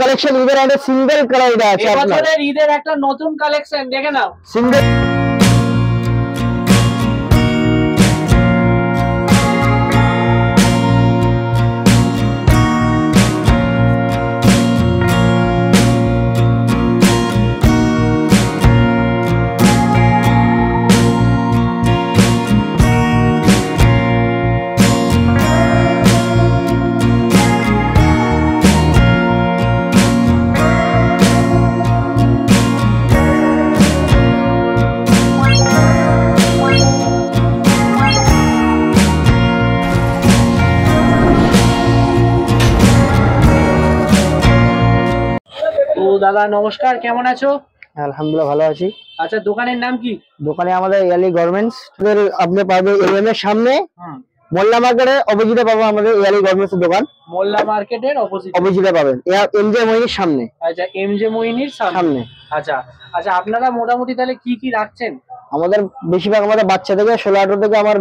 Collection ঈদের একটা single colour এটা আছে আপনাদের। এবছরের ঈদের একটা নতুন কালেকশন দেখে নাও, সিঙ্গেল। দাদা নমস্কার, কেমন আছো? আলহামদুলিল্লাহ ভালো আছি। আচ্ছা, দোকানের নাম কি? দোকানে আমাদের ইয়ালি গার্মেন্টস, আপনি পাবেন এলএম এর সামনে মোল্লা মার্কেটের অপোজিটে পাবেন আমাদের ইয়ালি গার্মেন্টস এর দোকান। মোল্লা মার্কেটের অপোজিটে পাবেন এমজে মইনির সামনে। আচ্ছা, এমজে মইনির সামনে। আচ্ছা আচ্ছা, আপনারা মোটামুটি তাহলে কি কি রাখছেন? আমাদের বেশিরভাগ আমাদের বাচ্চা থেকে 16-18 থেকে আমার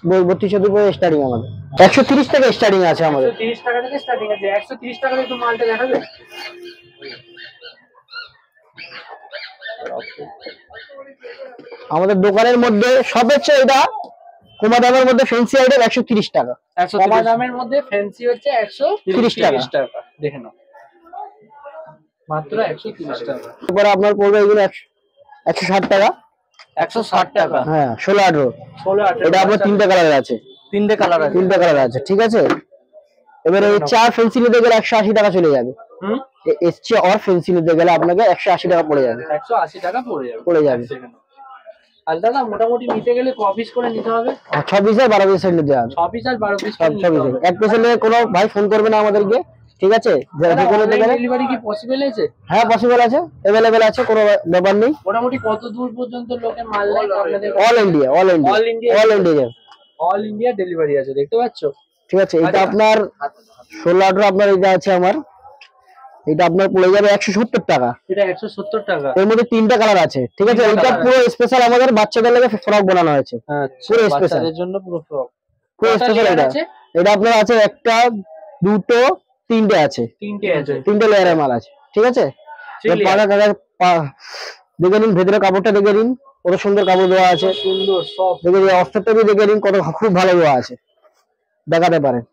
32-34 পর্যন্ত স্টার্টিং, আমাদের 130 থেকে স্টার্টিং আছে। আমাদের 130 টাকা থেকে স্টার্টিং আছে। 130 টাকা থেকে একটু মালটা দেখাবে। আমাদের দোকানের মধ্যে সবচেয়ে এটা কম দামের মধ্যে ফ্যান্সি আইটেম 130 টাকা। কম দামের মধ্যে ফ্যান্সি হচ্ছে 130 টাকা। দেখে নাও, মাত্র 130 টাকা। তারপরে আপনার পড়বে এগুলো 160 টাকা। 160 টাকা। হ্যাঁ, 16-18 এটা আপনার তিনটে কালার আছে। তিনটে কালার আছে, ঠিক আছে। এবারে এই চার ফ্যান্সি নিতে গেলে 180 টাকা চলে যাবে। এসছে আর ফ্যান্সি নিতে গেলে আপনাকে 180 টাকা পড়ে যাবে। 180 টাকা পড়ে যাবে। আর দাদা মোটামুটি নিতে গেলে ক পিস করে নিতে হবে? 6 পিস আর 12 পিস নিতে হবে। 6 পিস আর 12 পিস নিতে হবে। এক পিস নিয়ে কোনো ভাই ফোন করবে না আমাদেরকে, ঠিক আছে। ডেলিভারি কি পসিবল আছে? হ্যাঁ পসিবল আছে, अवेलेबल আছে, কোনো ব্যাপার নেই। মোটামুটি কত দূর পর্যন্ত লোকে মাল লাগে আপনাদের? অল ইন্ডিয়া ডেলিভারি আছে, দেখতে পাচ্ছো, ঠিক আছে। এটা আপনার 16-18 আপনার এটা আছে আমার, এটা আপনার পড়ে যাবে 170 টাকা। এটা 170 টাকা। এর মধ্যে তিনটা কালার আছে, ঠিক আছে। এটা পুরো স্পেশাল আমাদের বাচ্চাদের লাগি ফ্রক বানানো হয়েছে। পুরো স্পেশাল বাচ্চাদের জন্য পুরো ফ্রক। পুরো স্পেশাল এটা আপনার আছে একটা, দুটো, তিনটে আছে। তিনটে লেয়ারের মাল আছে, ঠিক আছে। দেখে নিন ভেতরে কাপড়টা, দেখে নিন কত সুন্দর কাপড় দেওয়া আছে, সুন্দর সব। দেখে নিন অস্ত্রটা দেখে নিন কত খুব ভালো দেওয়া আছে, দেখাতে পারেন।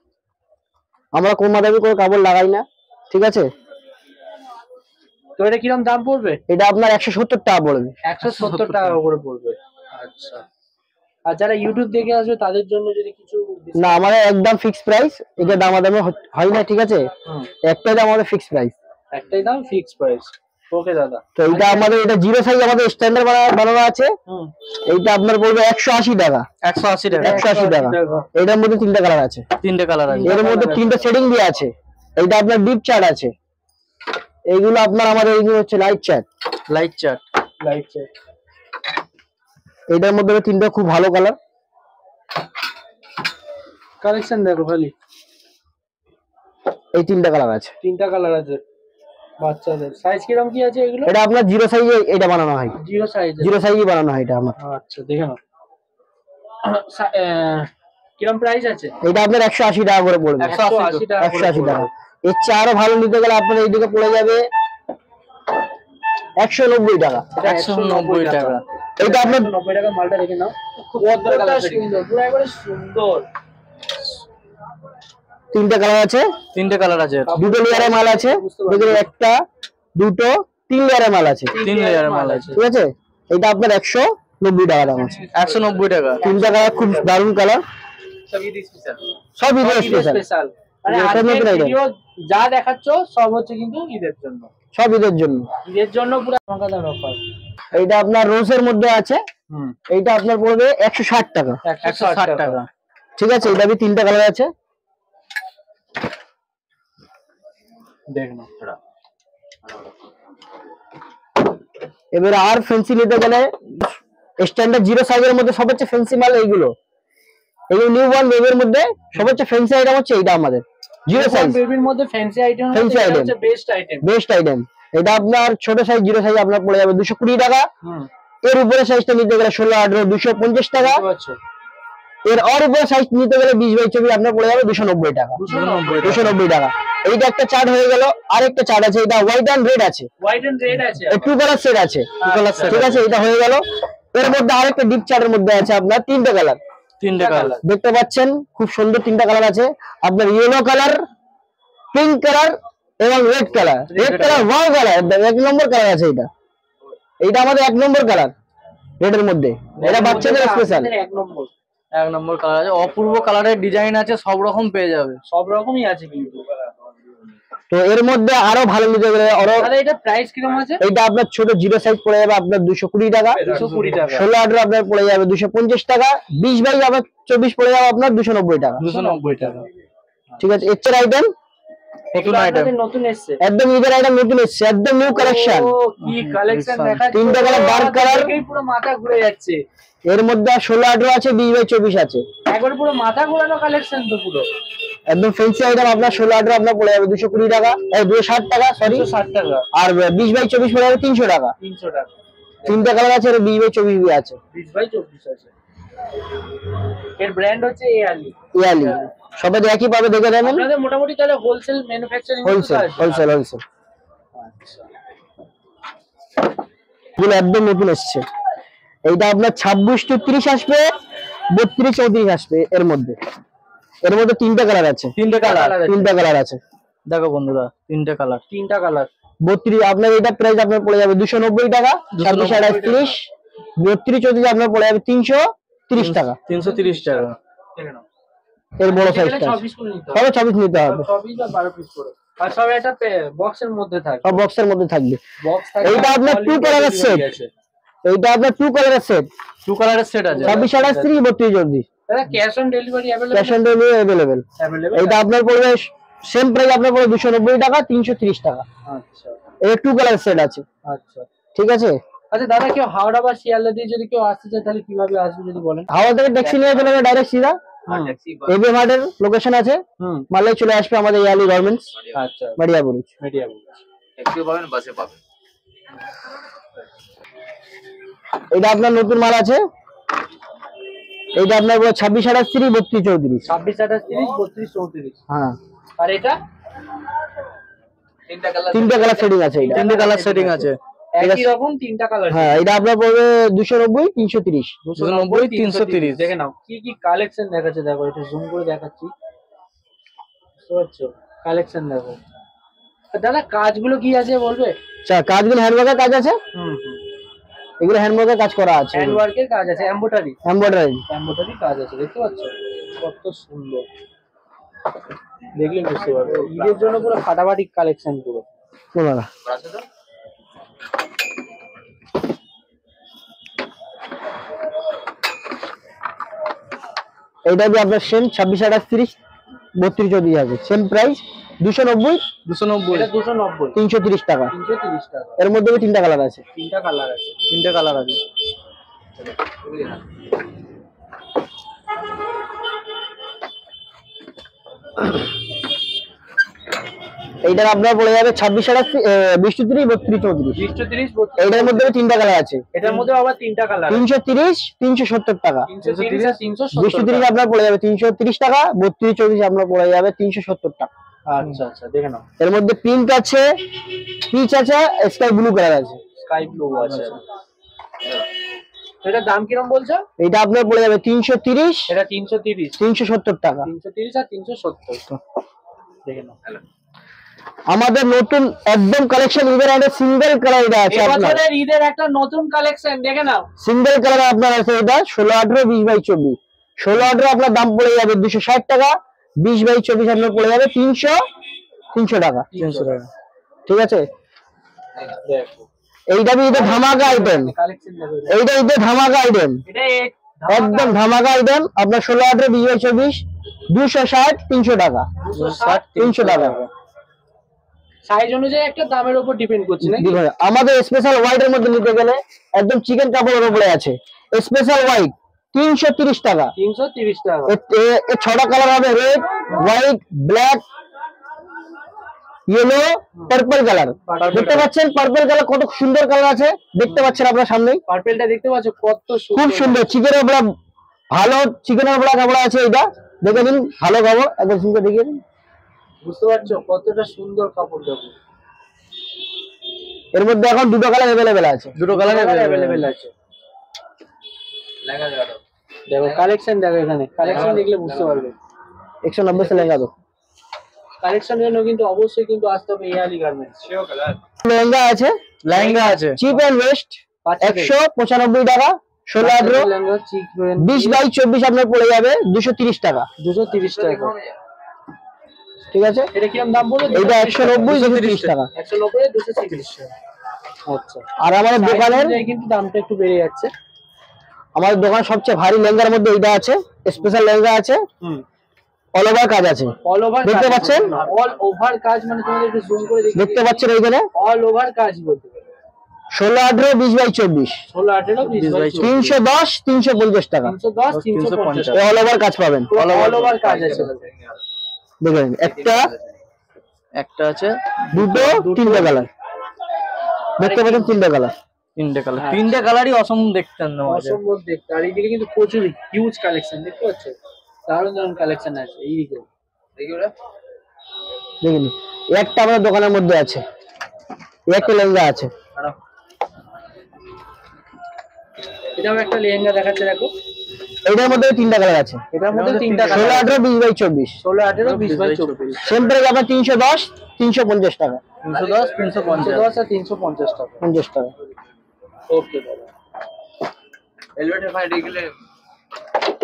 আমরা কম দামি কোনো কাপড় লাগাই না, ঠিক আছে। তো এটা কিরকম দাম পড়বে? এটা আপনার 170 টাকা পড়বে। 170 টাকা করে পড়বে। আচ্ছা, আর যারা ইউটিউব দেখে আসবে তাদের জন্য যদি কিছু না, আমাদের একদম ফিক্সড প্রাইস, এটা দামাদামি হয় না, ঠিক আছে। একটাই দাম আমাদের ফিক্সড প্রাইস, একটাই দাম ফিক্সড প্রাইস। ওকে দাদা। তো এটা আমাদের এটা জিরো সাইজ আমাদের স্ট্যান্ডার্ড বানানো আছে। এইটা আপনার পড়বে 180 টাকা। 180 টাকা। এটার মধ্যে তিনটা কালার আছে। এর মধ্যে তিনটা সেটিং দিয়ে আছে। এইটা আপনার ডিপ চার্ট আছে। এইগুলো আপনার আমাদের এইগুলো হচ্ছে লাইট চার্ট। এটার মধ্যে তিনটা খুব ভালো কালার কালেকশন দেখো খালি। এই তিনটা কালার আছে। বাচ্চাদের সাইজ কিরকম কি আছে এগুলো? এটা আপনার জিরো সাইজে এটা বানানো হয়। জিরো সাইজে বানানো হয় এটা আমার। আচ্ছা, দেখে নাও কিরকম প্রাইস আছে। এটা আপনার 180 টাকা করে পড়বে। 180 টাকা। এর চেয়ে আরো ভালো নিতে গেলে আপনার এইদিকে পড়ে যাবে 190 টাকা। 190 টাকা। এটা আপনার 90 টাকা মালটা দেখে নাও, কতটা সুন্দর, পুরো একবারে সুন্দর। তিনটা কালার আছে। দুটো লেয়ারের মাল আছে। দেখুন একটা, দুটো, তিন লেয়ারের মাল আছে। ঠিক আছে। এটা আপনার 190 টাকা দাম আছে। 190 টাকা। তিনটা কালার খুব দারুণ কালার, সব ঈদের স্পেশাল। মানে আজকে ভিডিও যা দেখাচ্ছ সব হচ্ছে কিন্তু ঈদের জন্য, সব ঈদের জন্য পুরো ধামাকাদার অফার। এইটা আপনার রোজের মধ্যে আছে। এইটা আপনার পড়বে 160 টাকা। 160 টাকা, ঠিক আছে। এটা भी তিনটা কালার আছে, দেখুন। এবারে আর ফ্যান্সি নিতে গেলে স্ট্যান্ডার্ড জিরো সাইজের মধ্যে সবচেয়ে ফ্যান্সি মাল এইগুলো নিউ বর্ন বেবির মধ্যে সবচেয়ে ফ্যান্সি আইটেম হচ্ছে এইটা আমাদের জিরো সাইজ। বেবির মধ্যে ফ্যান্সি আইটেম হচ্ছে বেস্ট আইটেম। এটা আপনার ছোট সাইজ জিরো সাইজ আপনার পড়ে যাবে 220 টাকা। এর উপরে সাইজটা নিতে গেলে 16-18 250 টাকা। এর উপরে সাইজ নিতে গেলে 20x24 আপনার পড়ে যাবে 290 টাকা। 290 টাকা। এইটা একটা চার্ট হয়ে গেল। আরেকটা চার্ট আছে, এটা হোয়াইট এন্ড রেড আছে। হোয়াইট এন্ড রেড আছে, টু কালার সেট আছে। ঠিক আছে, এটা হয়ে গেল। এর মধ্যে আরেকটা ডিপ চার্টের মধ্যে আছে আপনার তিনটা কালার। দেখতে পাচ্ছেন খুব সুন্দর তিনটা কালার আছে আপনার, ইয়েলো কালার, পিঙ্ক কালার এবং red colour. Red colour wow colour, এক নম্বর কালার আছে এটা। এইটা আমাদের এক নম্বর কালার রেডের মধ্যে, এটা বাচ্চাদের স্পেশাল এক নম্বর কালার আছে। অপূর্ব কালারের ডিজাইন আছে, সব রকম পেয়ে যাবে, সব রকমই আছে কিন্তু। তো এর মধ্যে আরো ভালো নিতে গেলে এটা প্রাইস কিরকম আছে? এটা আপনার ছোট জিরো সাইজ পড়ে যাবে আপনার 220 টাকা। 220 টাকা। 16/18 আপনার পড়ে যাবে 250 টাকা। 20/24 পড়ে যাবে আপনার 290 টাকা। 290 টাকা। ঠিক আছে, এর আইটেম নতুন এসেছে, একদম ঈদের আইটেম নতুন এসেছে, একদম নিউ কালেকশন। কি কালেকশন দেখাচ্ছে, তিনটা কালার ডার্ক কালার, পুরো মাথা ঘুরে যাচ্ছে। এর মধ্যে 16/18 আছে, 20/24 আছে। একবার পুরো মাথা ঘোরানো কালেকশন তো পুরো একদম ফ্যান্সি আইটেম। আপনার 16/18 আপনার পড়ে যাবে 220 টাকা, 260 টাকা, সরি 260 টাকা। আর 20/24 পড়ে যাবে 300 টাকা। 300 টাকা। তিনটা কালার আছে, আর 20/24 আছে। 20/24 আছে। এর ব্র্যান্ড হচ্ছে ইয়ালি। ইয়ালি সবাই একই পাবে, দেখে নেবেন। আপনাদের মোটামুটি তাহলে হোলসেল ম্যানুফ্যাকচারিং হোলসেল। আচ্ছা, এগুলো একদম নতুন এসেছে। এইটা আপনার 26-30 আসবে, 32-34 আসবে। এর মধ্যে তিনটা কালার আছে। তিনটা কালার আছে, দেখো বন্ধুরা, তিনটা কালার। 32 আপনার এটা প্রাইস আপনার পড়ে যাবে 290 টাকা। 26/28 32-34 আপনার পড়ে যাবে 330 টাকা। 330 টাকা। এর বড় সাইজটা সবে 24 নিতে হবে। 24 বা 12 পিস করে, আর সব এটা বক্সের মধ্যে থাকবে। বক্সের মধ্যে থাকবে। এইটা আপনার 2 কালারের সেট। এইটা আপনার 2 কালারের সেট। 2 কালারের সেট আছে। 26/28 32-34। দাদা cash on delivery available? Cash on delivery available. এইটা আপনার পড়বে সেম প্রাইস আপনার পড়বে 290 টাকা, 330 টাকা। আচ্ছা, এর 2 কালার সেট আছে। আচ্ছা, ঠিক আছে। আচ্ছা দাদা, কেউ হাওড়া বা শিয়ালদা দিয়ে যদি কেউ আসতে চায় তাহলে কিভাবে আসবে যদি বলেন? হাওড়া থেকে ট্যাক্সি নিয়ে চলে যাবে ডাইরেক্ট সিধা। এবি মার্টের লোকেশন আছে, মারলে চলে আসবে আমাদের ইয়ালি গার্মেন্টস। আচ্ছা, মারিয়াবুরুজ। ট্যাক্সিও পাবেন, বাসে পাবেন। এটা আপনার নতুন মাল আছে। এইটা আপনার 26/28 32-34। 26/28 32-34। হ্যাঁ। আর এটা তিনটা কালার সেটিং আছে। এটা তিনটা কালার সেটিং আছে, একই রকম তিনটা কালার। হ্যাঁ, এটা আপনার পড়বে 290 330। 290 330। দেখে নাও কি কি কালেকশন দেখাচ্ছে, দেখো এটা জুম করে দেখাচ্ছি। বুঝছো কালেকশন দেখো। দাদা কাজগুলো কি আছে বলবে? আচ্ছা, কাজগুলো হ্যান্ডওয়ার্কের কাজ আছে। এগুলো হ্যান্ডওয়ার্কের কাজ করা আছে। হ্যান্ডওয়ার্কের কাজ আছে, এমব্রয়ডারি কাজ আছে। দেখতে পাচ্ছ কত সুন্দর, দেখলে বুঝতে পারবে। ঈদের জন্য পুরো ফাটাফাটি কালেকশন পুরো। দাদা এইটা भी আপনার সেম 26/28 32-34 আছে। সেম প্রাইস 290 এটা 290 330 টাকা। 330 টাকা। এর মধ্যে তিনটা কালার আছে। তিনটা কালার আছে। এইটার আপনার পড়ে যাবে 26/28 20-30 32-34। 20-30 এইটার মধ্যে তিনটা কালার আছে। এটার মধ্যে আবার তিনটা কালার। 330 370 টাকা। 330 আর 370। 20-30 আপনার পড়ে যাবে 330 টাকা, 32-34 আপনার পড়ে যাবে 370 টাকা। আচ্ছা আচ্ছা, দেখে নাও। এর মধ্যে পিঙ্ক আছে, পিচ আছে, স্কাই ব্লু কালার আছে। স্কাই ব্লু আছে। এটার দাম কিরকম বলছো? এটা আপনার পড়ে যাবে 330। এটা 330 370 টাকা। 330 আর 370। দেখে নাও। আমাদের নতুন একদম কালেকশন ঈদের একটা সিঙ্গেল কালার এটা আছে আপনার। এবছরের ঈদের একটা নতুন কালেকশন দেখে নাও। সিঙ্গেল কালার আপনার আছে এটা 16/18 20/24। 16/18 আপনার দাম পড়ে যাবে 260 টাকা, 20/24 আপনার পড়ে যাবে 300 টাকা। 300 টাকা। ঠিক আছে। দেখো এইটা ঈদের ধামাকা আইটেম। কালেকশন দেখো। এইটা ঈদের ধামাকা আইটেম। এটা একদম ধামাকা আইটেম আপনার 16/18 20/24 260 300 টাকা। 260 300 টাকা। সাইজ অনুযায়ী একটা দামের উপর ডিপেন্ড করছে নাকি? আমাদের স্পেশাল হোয়াইট এর মধ্যে নিতে গেলে একদম চিকেন কাপড়ের উপরে আছে। স্পেশাল হোয়াইট 330 টাকা। 330 টাকা। এর 6টা কালার হবে, red, white, black, yellow, purple colour. দেখতে পাচ্ছেন পার্পল কালার কত সুন্দর কালার আছে, দেখতে পাচ্ছেন আপনার সামনেই। পার্পলটা দেখতে পাচ্ছ কত সুন্দর, খুব সুন্দর। চিকেনের উপরে ভালো চিকেনের বড়া কাপড় আছে, এটা দেখে নিন, ভালো কাপড়, একবার শুনতে দেখিয়ে দিন। বুঝতে পারছো কতটা সুন্দর কাপড় দেখো। এর মধ্যে এখন দুটো কালার अवेलेबल আছে, দুটো কালার अवेलेबल আছে। দেখো কালেকশন দেখো, এখানে কালেকশন দেখলে বুঝতে পারবে। 190 से লেহেঙ্গা। তো কালেকশনের জন্য কিন্তু অবশ্যই কিন্তু আসতে হবে এআলি গার্মেন্টস। লেহেঙ্গা আছে চিপ এন্ড ওয়েস্ট 195 টাকা, 16-18 লেহেঙ্গা চিক 20/24 আপনার পড়ে যাবে 230 টাকা। 230 টাকা, ঠিক আছে। এটা কিরকম দাম বলো? এটা 190 230 টাকা। 190 230 টাকা। আচ্ছা, আর আমাদের দোকানের কিন্তু দামটা একটু বেড়ে যাচ্ছে। আমাদের দোকানে সবচেয়ে ভারী লেহেঙ্গার মধ্যে এইটা আছে, স্পেশাল লেহেঙ্গা আছে, অল ওভার কাজ আছে। অল ওভার দেখতে পাচ্ছেন? অল ওভার কাজ মানে তোমাদের একটু জুম করে দেখতে পাচ্ছেন এইখানে অল ওভার কাজ বলতে পারো। 16-18 20/24 16-18 20/24 310 350 টাকা। 310 350 অল ওভার কাজ পাবেন, অল ওভার কাজ আছে। দেখেন একটা আছে, দুটো, তিনটে কালার দেখতে পাচ্ছেন, তিনটে কালার, তিনটে কালারই অসম্ভব দেখতে, অসম্ভব দেখতে। আর এইদিকে কিন্তু প্রচুর হিউজ কালেকশন দেখতে পাচ্ছ, দারুণ দারুণ কালেকশন আছে এইদিকে। দেখুন একটা আমাদের দোকানের মধ্যে আছে, একটা লেহেঙ্গা আছে। এটাও একটা লেহেঙ্গা দেখাচ্ছে দেখো, এটার মধ্যে তিনটা কালার আছে, এটার মধ্যে তিনটা কালার 16-18 20/24 16-18 20/24 সেম প্রাইস আপনার 310 350 টাকা, 310 350 আর 350 টাকা 50 টাকা। ওকে দাদা। এলভেট ফাইড এগুলো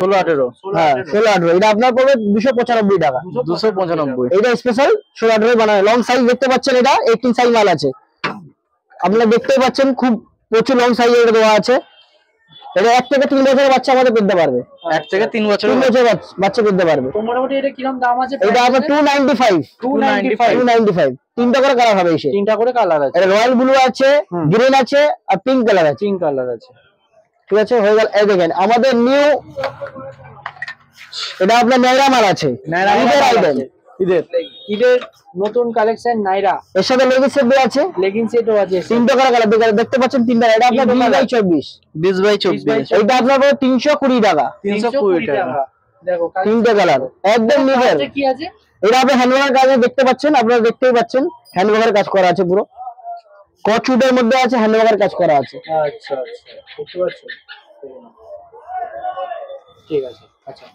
16-18 হ্যাঁ 16-18 এটা আপনার পড়বে 295 টাকা। 295 এটা স্পেশাল 16-18 বানানো লং সাইজ দেখতে পাচ্ছেন, এটা 18 সাইজ মাল আছে। আপনারা দেখতেই পাচ্ছেন খুব প্রচুর লং সাইজ এটা দেওয়া আছে। এটা 1 থেকে 3 বছরের বাচ্চা আমাদের পেতে পারবে, 1 থেকে 3 বছর বাচ্চা পেতে পারবে। তো মোটামুটি এটা কিরকম দাম আছে? এটা আপনার 295 তিনটা করে কালার হবে, এসে তিনটা করে কালার আছে। এটা রয়্যাল ব্লু আছে, গ্রিন আছে আর পিঙ্ক কালার আছে। পিঙ্ক কালার আছে, ঠিক আছে হয়ে গেল। এই দেখেন আমাদের নিউ, এটা আপনার নাইরা মাল আছে, ঈদের আইটেম, ঈদের নতুন কালেকশন নাইরা। এর সাথে লেগিংস সেট আছে, লেগিংস সেটও আছে। তিনটা করে কালার দেখতে পাচ্ছেন, তিনটা। এটা আপনার 20/24 এটা আপনার 320 টাকা, 320 টাকা। দেখো তিনটা কালার একদম নিবেল। কি আছে? এটা আপনি হ্যান্ডওয়ার্কের কাজ দেখতে পাচ্ছেন, আপনারা দেখতেই পাচ্ছেন হ্যান্ডওয়ার্কের কাজ করা আছে, পুরো কচুটের মধ্যে আছে, হ্যান্ডওয়ার্কের কাজ করা আছে। আচ্ছা আচ্ছা বুঝতে পারছো, ঠিক আছে। আচ্ছা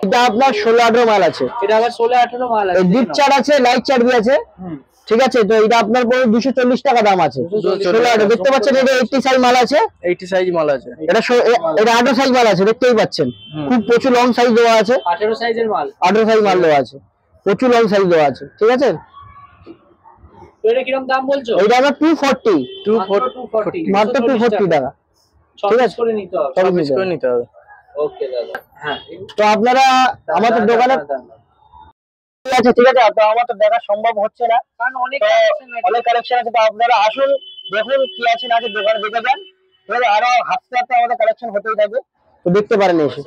এটা আপনার 16-18 মাল আছে, এটা আবার 16-18 মাল আছে, ডিপ চার্ট আছে, লাইট চার্ট বি আছে। ঠিক আছে, তো এটা আপনার পড়ে 240 টাকা দাম আছে। 16-18 দেখতে পাচ্ছেন, এটা 80 সাইজ মাল আছে, 80 সাইজ মাল আছে। এটা 18 সাইজ মাল আছে, দেখতেই পাচ্ছেন খুব প্রচুর লং সাইজ দেওয়া আছে। 18 সাইজের মাল, 18 সাইজ মাল দেওয়া আছে, প্রচুর লং সাইজ দেওয়া আছে। ঠিক আছে, তো এটা কিরকম দাম বলছো? এটা আমরা 240 মাত্র 240 টাকা। ঠিক আছে, করে নিতে হবে, সব করে নিতে হবে। ওকে দাদা। হ্যাঁ, তো আপনারা আমাদের দোকানে আছে, ঠিক আছে। তো আমার তো দেখা সম্ভব হচ্ছে না, কারণ অনেক কালেকশন আছে। তো আপনারা আসুন, দেখুন কি আছে না আছে, দোকানে দেখে যান। আরো হাতে হাতে আমাদের কালেকশন হতেই থাকবে, তো দেখতে পারেন এসে।